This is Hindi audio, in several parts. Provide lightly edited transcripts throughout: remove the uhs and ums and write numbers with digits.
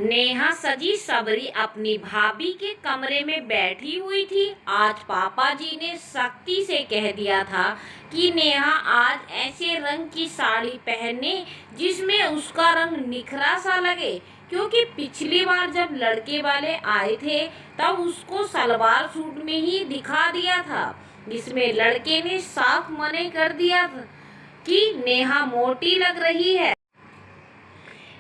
नेहा सजी सबरी अपनी भाभी के कमरे में बैठी हुई थी। आज पापा जी ने सख्ती से कह दिया था कि नेहा आज ऐसे रंग की साड़ी पहने जिसमें उसका रंग निखरा सा लगे, क्योंकि पिछली बार जब लड़के वाले आए थे तब उसको सलवार सूट में ही दिखा दिया था, जिसमें लड़के ने साफ मना कर दिया था कि नेहा मोटी लग रही है।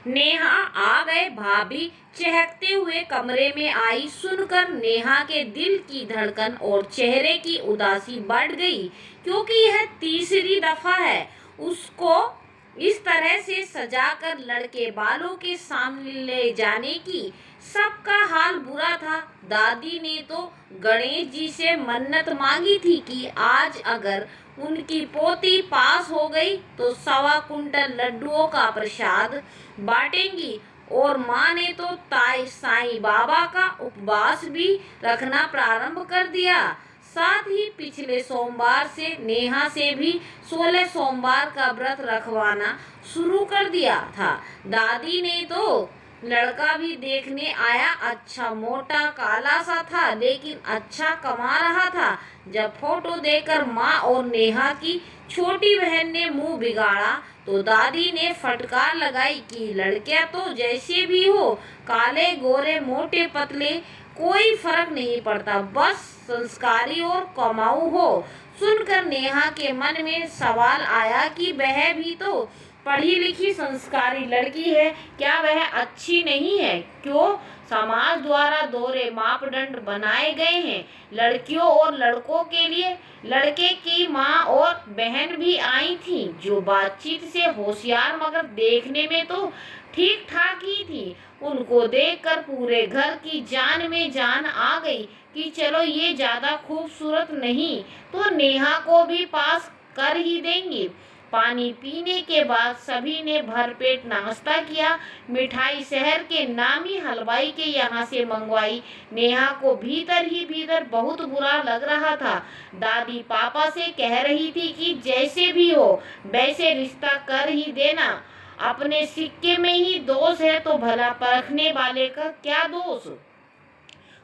नेहा आ गए। भाभी चहकते हुए कमरे में आई। सुनकर नेहा के दिल की धड़कन और चेहरे की उदासी बढ़ गई, क्योंकि यह तीसरी दफा है उसको इस तरह से सजाकर लड़के बालों के सामने ले जाने की। सबका हाल बुरा था। दादी ने तो गणेश जी से मन्नत मांगी थी कि आज अगर उनकी पोती पास हो गई तो 1.25 कुंटल लड्डुओं का प्रसाद बांटेंगी, और माँ ने तो ताई साईं बाबा का उपवास भी रखना प्रारंभ कर दिया। साथ ही पिछले सोमवार से नेहा से भी 16 सोमवार का व्रत रखवाना शुरू कर दिया था। दादी ने तो लड़का भी देखने आया। अच्छा मोटा काला सा था, लेकिन अच्छा कमा रहा था। जब फोटो देखकर माँ और नेहा की छोटी बहन ने मुंह बिगाड़ा तो दादी ने फटकार लगाई कि लड़कियां तो जैसे भी हो, काले गोरे मोटे पतले कोई फर्क नहीं पड़ता, बस संस्कारी और कमाऊ हो। सुनकर नेहा के मन में सवाल आया कि वह भी तो पढ़ी लिखी संस्कारी लड़की है, क्या वह अच्छी नहीं है? क्यों समाज द्वारा दोहरे मापदंड बनाए गए हैं लड़कियों और लड़कों के लिए? लड़के की माँ और बहन भी आई थी, जो बातचीत से होशियार मगर देखने में तो ठीक ठाक ही थी। उनको देखकर पूरे घर की जान में जान आ गई कि चलो ये ज्यादा खूबसूरत नहीं तो नेहा को भी पास कर ही देंगी। पानी पीने के बाद सभी ने भरपेट नाश्ता किया। मिठाई शहर के नामी हलवाई के यहाँ से मंगवाई। नेहा को भीतर ही भीतर बहुत बुरा लग रहा था। दादी पापा से कह रही थी कि जैसे भी हो वैसे रिश्ता कर ही देना, अपने सिक्के में ही दोष है तो भला परखने वाले का क्या दोष।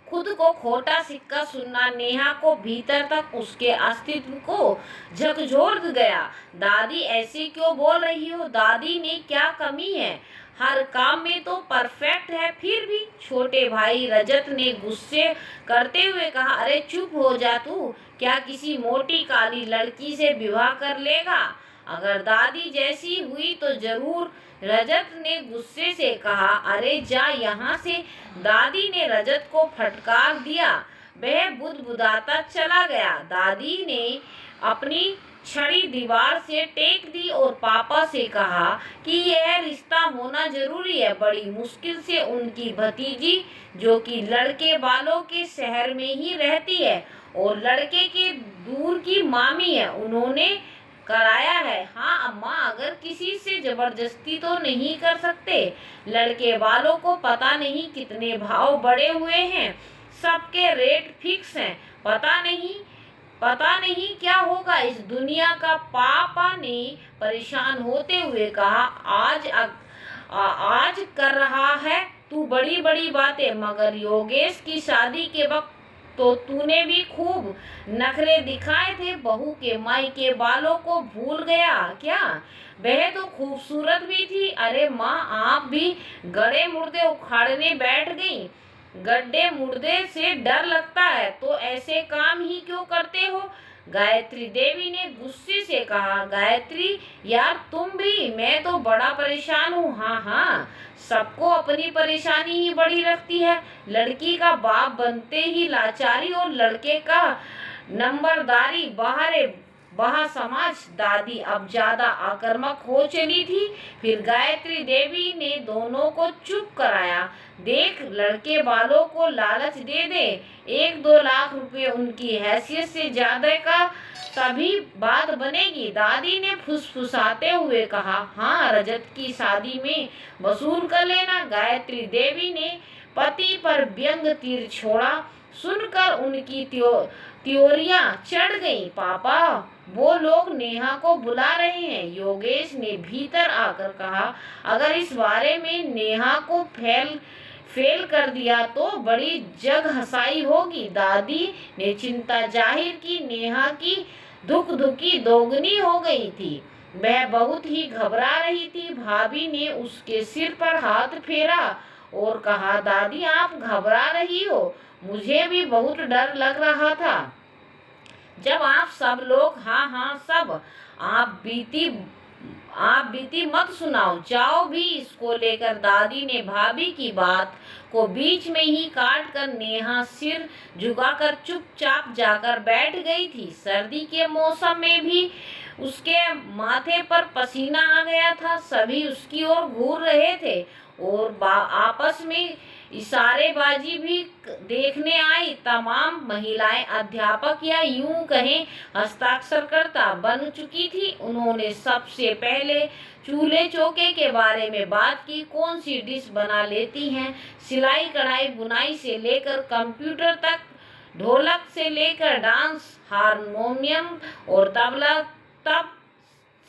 खुद को खोटा सिक्का सुनना नेहा को भीतर तक उसके अस्तित्व को झकझोर गया। दादी ऐसे क्यों बोल रही हो? दादी ने क्या कमी है? हर काम में तो परफेक्ट है। फिर भी छोटे भाई रजत ने गुस्से करते हुए कहा, अरे चुप हो जा तू, क्या किसी मोटी काली लड़की से विवाह कर लेगा? अगर दादी जैसी हुई तो जरूर। रजत ने गुस्से से कहा, अरे जा यहाँ से। दादी ने रजत को फटकार दिया। वह बुदबुदाता चला गया। दादी ने अपनी छड़ी दीवार से टेक दी और पापा से कहा कि यह रिश्ता होना जरूरी है। बड़ी मुश्किल से उनकी भतीजी, जो कि लड़के वालों के शहर में ही रहती है और लड़के के दूर की मामी है, उन्होंने कराया है। हाँ अम्मा, अगर किसी से जबरदस्ती तो नहीं कर सकते। लड़के वालों को पता नहीं कितने भाव बढ़े हुए हैं, सबके रेट फिक्स हैं। पता नहीं क्या होगा इस दुनिया का। पापा ने परेशान होते हुए कहा, आज कर रहा है तू बड़ी बड़ी बातें, मगर योगेश की शादी के वक्त तो तूने भी खूब नखरे दिखाए थे। बहू के माई के बालों को भूल गया क्या? वह तो खूबसूरत भी थी। अरे माँ, आप भी गड़े मुर्दे उखाड़ने बैठ गई। गड्ढे मुर्दे से डर लगता है तो ऐसे काम ही क्यों करते हो? गायत्री देवी ने गुस्से से कहा, गायत्री यार तुम भी, मैं तो बड़ा परेशान हूँ। हाँ, सबको अपनी परेशानी ही बड़ी लगती है। लड़की का बाप बनते ही लाचारी और लड़के का नंबरदारी वह समाज। दादी अब ज्यादा आक्रामक हो चली थी। फिर गायत्री देवी ने दोनों को चुप कराया। देख, लड़के वालों को लालच दे दे, 1-2 लाख रुपए उनकी हैसियत से ज्यादा का तभी बात बनेगी। दादी ने फुसफुसाते हुए कहा, हाँ रजत की शादी में वसूल कर लेना। गायत्री देवी ने पति पर व्यंग तीर छोड़ा। सुनकर उनकी त्योरियां चढ़ गईं। पापा, वो लोग नेहा को बुला रहे हैं। योगेश ने भीतर आकर कहा, अगर इस बारे में नेहा को फेल कर दिया तो बड़ी जग हंसाई होगी। दादी ने चिंता जाहिर की। नेहा की दुखी दोगुनी हो गई थी। वह बहुत ही घबरा रही थी। भाभी ने उसके सिर पर हाथ फेरा और कहा, दादी आप घबरा रही हो, मुझे भी बहुत डर लग रहा था जब आप सब लोग हाँ हाँ सब आप बीती मत सुनाओ, जाओ भी इसको लेकर। दादी ने भाभी की बात को बीच में ही काट कर नेहा सिर झुकाकर चुपचाप जाकर बैठ गई थी। सर्दी के मौसम में भी उसके माथे पर पसीना आ गया था। सभी उसकी ओर घूर रहे थे और आपस में इशारेबाजी भी देखने आई। तमाम महिलाएं अध्यापक या यूं कहें हस्ताक्षरकर्ता बन चुकी थी। उन्होंने सबसे पहले चूल्हे चौके के बारे में बात की। कौन सी डिश बना लेती हैं, सिलाई कढ़ाई बुनाई से लेकर कंप्यूटर तक, ढोलक से लेकर डांस, हारमोनियम और तबला तब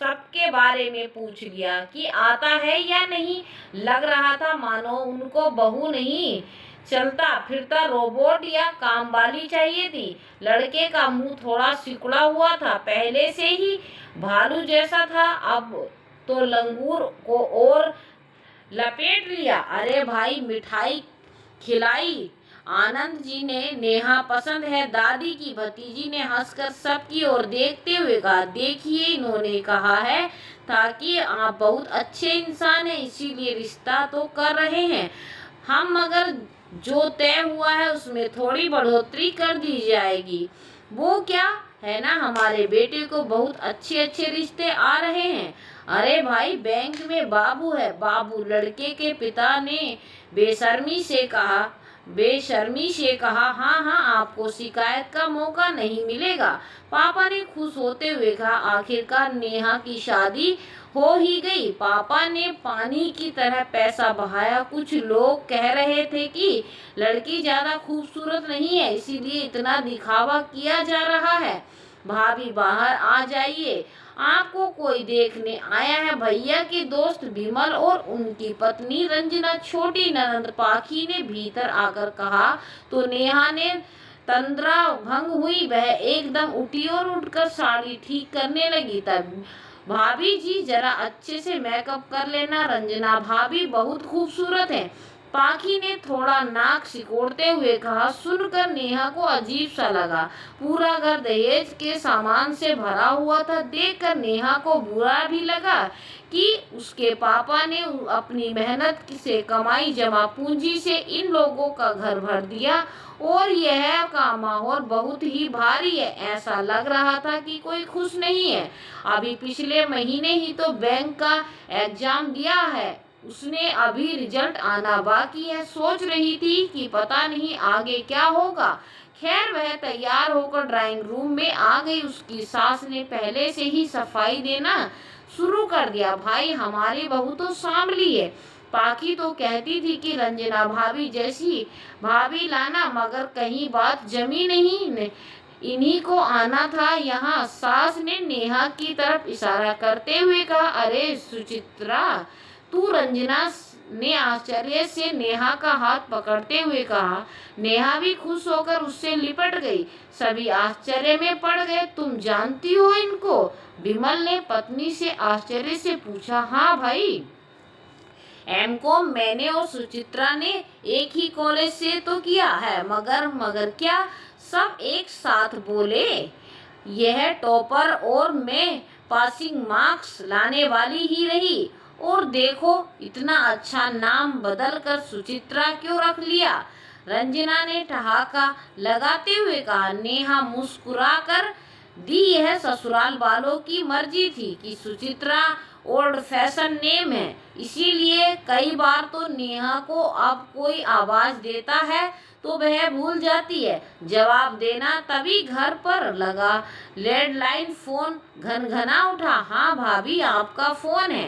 सबके बारे में पूछ लिया कि आता है या नहीं। लग रहा था मानो उनको बहू नहीं, चलता फिरता रोबोट या काम वाली चाहिए थी। लड़के का मुंह थोड़ा सिकुड़ा हुआ था, पहले से ही भालू जैसा था, अब तो लंगूर को और लपेट लिया। अरे भाई मिठाई खिलाई। आनंद जी ने नेहा पसंद है। दादी की भतीजी ने हंसकर सबकी ओर देखते हुए कहा, देखिए इन्होंने कहा है ताकि आप बहुत अच्छे इंसान हैं, इसीलिए रिश्ता तो कर रहे हैं हम, मगर जो तय हुआ है उसमें थोड़ी बढ़ोतरी कर दी जाएगी। वो क्या है ना, हमारे बेटे को बहुत अच्छे अच्छे रिश्ते आ रहे हैं। अरे भाई बैंक में बाबू है। बाबू, लड़के के पिता ने बेशर्मी से कहा, हाँ हाँ आपको शिकायत का मौका नहीं मिलेगा। पापा ने खुश होते हुए कहा, आखिरकार नेहा की शादी हो ही गई। पापा ने पानी की तरह पैसा बहाया। कुछ लोग कह रहे थे कि लड़की ज्यादा खूबसूरत नहीं है, इसीलिए इतना दिखावा किया जा रहा है। भाभी बाहर आ जाइए, आपको कोई देखने आया है। भैया के दोस्त विमल और उनकी पत्नी रंजना, छोटी ननंद पाखी ने भीतर आकर कहा तो नेहा ने तंद्रा भंग हुई। वह एकदम उठी और उठकर साड़ी ठीक करने लगी। तब, भाभी जी जरा अच्छे से मेकअप कर लेना, रंजना भाभी बहुत खूबसूरत है। पाखी ने थोड़ा नाक सिकोड़ते हुए कहा। सुनकर नेहा को अजीब सा लगा। पूरा घर दहेज के सामान से भरा हुआ था। देखकर नेहा को बुरा भी लगा कि उसके पापा ने अपनी मेहनत से कमाई जमा पूंजी से इन लोगों का घर भर दिया और यह का माहौल बहुत ही भारी है। ऐसा लग रहा था कि कोई खुश नहीं है। अभी पिछले महीने ही तो बैंक का एग्जाम दिया है, उसने अभी रिजल्ट आना बाकी है। सोच रही थी कि पता नहीं आगे क्या होगा। खैर, वह तैयार होकर ड्राइंग रूम में आ गई। उसकी सास ने पहले से ही सफाई देना शुरू कर दिया। भाई हमारी बहू तो सांभली है। पाखी तो कहती थी कि रंजना भाभी जैसी भाभी लाना, मगर कहीं बात जमी नहीं, इन्हीं को आना था यहाँ। सास ने नेहा की तरफ इशारा करते हुए कहा, अरे सुचित्रा तू। रंजना ने आश्चर्य से नेहा का हाथ पकड़ते हुए कहा। नेहा भी खुश होकर उससे लिपट गई। सभी आश्चर्य में पड़ गए। तुम जानती हो इनको? विमल ने पत्नी से आश्चर्य से पूछा। हाँ भाई, एमकॉम मैंने और सुचित्रा ने एक ही कॉलेज से तो किया है। मगर क्या? सब एक साथ बोले। यह टॉपर और मैं पासिंग मार्क्स लाने वाली ही रही। और देखो, इतना अच्छा नाम बदल कर सुचित्रा क्यों रख लिया? रंजना ने ठहाका लगाते हुए कहा। नेहा मुस्कुरा कर दी। यह ससुराल वालों की मर्जी थी कि सुचित्रा ओल्ड फैशन नेम है, इसीलिए कई बार तो नेहा को अब कोई आवाज देता है तो वह भूल जाती है जवाब देना। तभी घर पर लगा लैंडलाइन फोन घनघना उठा। हाँ भाभी, आपका फोन है।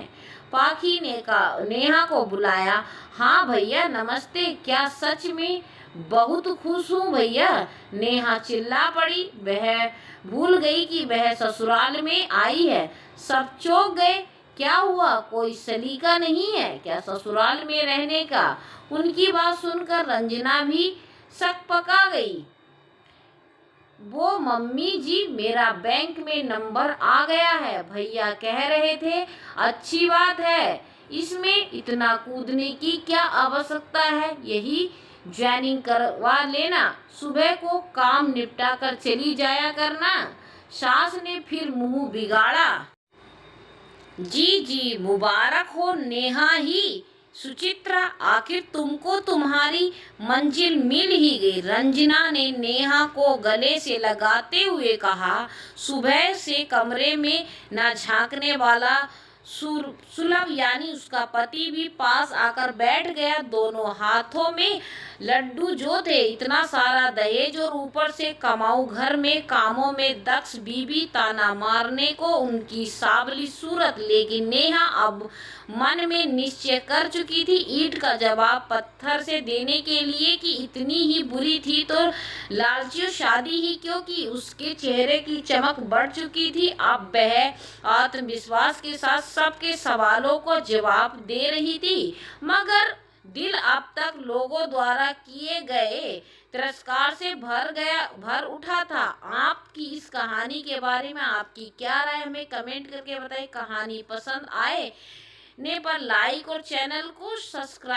पाखी ने नेहा को बुलाया। हाँ भैया नमस्ते। क्या सच में? बहुत खुश हूँ भैया, नेहा चिल्ला पड़ी। वह भूल गई कि वह ससुराल में आई है। सब चौंक गए। क्या हुआ, कोई सलीका नहीं है क्या ससुराल में रहने का? उनकी बात सुनकर रंजना भी शक पका गई। वो मम्मी जी, मेरा बैंक में नंबर आ गया है, भैया कह रहे थे। अच्छी बात है, इसमें इतना कूदने की क्या आवश्यकता है, यही ज्वाइनिंग करवा लेना, सुबह को काम निपटा कर चली जाया करना। सास ने फिर मुंह बिगाड़ा। जी जी, मुबारक हो नेहा ही। सुचित्रा, आखिर तुमको तुम्हारी मंजिल मिल ही गई, रंजना ने नेहा को गले से लगाते हुए कहा। सुबह से कमरे में न झांकने वाला सुलभ यानी उसका पति भी पास आकर बैठ गया। दोनों हाथों में लड्डू जो थे, इतना सारा दहेज और ऊपर से कमाऊ घर में कामों में दक्ष बीबी, ताना मारने को उनकी सावली सूरत। लेकिन नेहा अब मन में निश्चय कर चुकी थी, ईंट का जवाब पत्थर से देने के लिए कि इतनी ही बुरी थी तो लालची शादी ही क्यों की। उसके चेहरे की चमक बढ़ चुकी थी। अब वह आत्मविश्वास के साथ सबके सवालों को जवाब दे रही थी, मगर दिल अब तक लोगों द्वारा किए गए तिरस्कार से भर उठा था। आपकी इस कहानी के बारे में आपकी क्या राय, हमें कमेंट करके बताइए। कहानी पसंद आए ने पर लाइक और चैनल को सब्सक्राइब